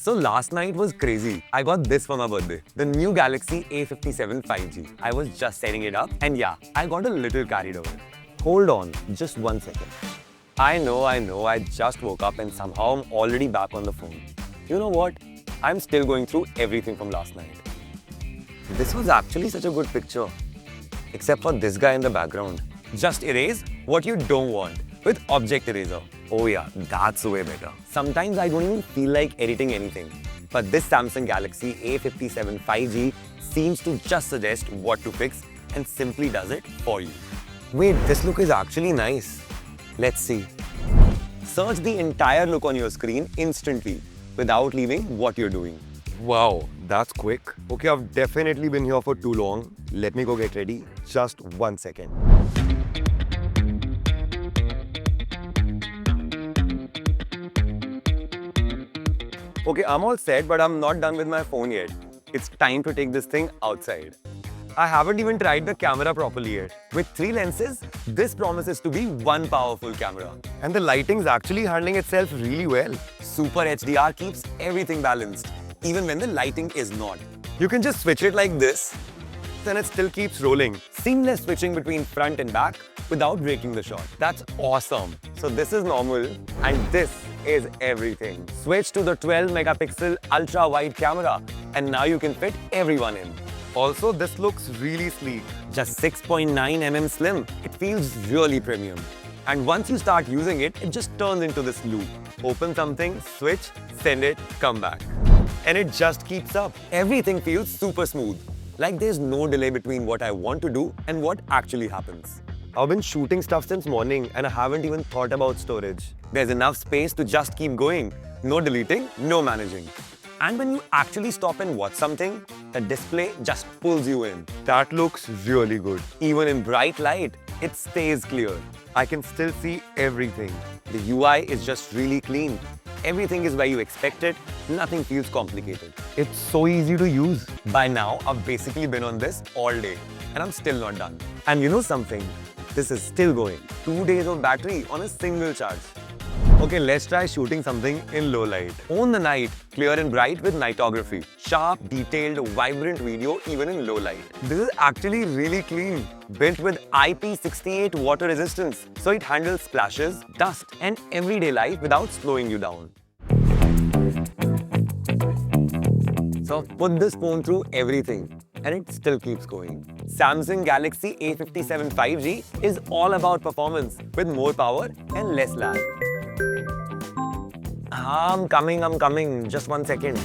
So last night was crazy. I got this for my birthday. The new Galaxy A57 5G. I was just setting it up and yeah, I got a little carried away. Hold on, just 1 second. I know, I just woke up and somehow I'm already back on the phone. You know what? I'm still going through everything from last night. This was actually such a good picture. Except for this guy in the background. Just erase what you don't want with Object Eraser. Oh yeah, that's way better. Sometimes I don't even feel like editing anything. But this Samsung Galaxy A57 5G seems to just suggest what to fix and simply does it for you. Wait, this look is actually nice. Let's see. Search the entire look on your screen instantly without leaving what you're doing. Wow, that's quick. Okay, I've definitely been here for too long. Let me go get ready. Just 1 second. Okay, I'm all set, but I'm not done with my phone yet. It's time to take this thing outside. I haven't even tried the camera properly yet. With 3 lenses, this promises to be one powerful camera. And the lighting's actually handling itself really well. Super HDR keeps everything balanced, even when the lighting is not. You can just switch it like this, then it still keeps rolling. Seamless switching between front and back without breaking the shot. That's awesome. So this is normal and this is everything. Switch to the 12 megapixel ultra wide camera and now you can fit everyone in. Also, this looks really sleek. Just 6.9 mm slim. It feels really premium. And once you start using it, it just turns into this loop. Open something, switch, send it, come back. And it just keeps up. Everything feels super smooth. Like there's no delay between what I want to do and what actually happens. I've been shooting stuff since morning and I haven't even thought about storage. There's enough space to just keep going. No deleting, no managing. And when you actually stop and watch something, the display just pulls you in. That looks really good. Even in bright light, it stays clear. I can still see everything. The UI is just really clean. Everything is where you expect it. Nothing feels complicated. It's so easy to use. By now, I've basically been on this all day and I'm still not done. And you know something? This is still going. 2 days of battery on a single charge. Okay, let's try shooting something in low light. Own the night, clear and bright with nightography. Sharp, detailed, vibrant video even in low light. This is actually really clean. Built with IP68 water resistance, so it handles splashes, dust and everyday life without slowing you down. So put this phone through everything and it still keeps going. Samsung Galaxy A57 5G is all about performance with more power and less lag. I'm coming. Just 1 second.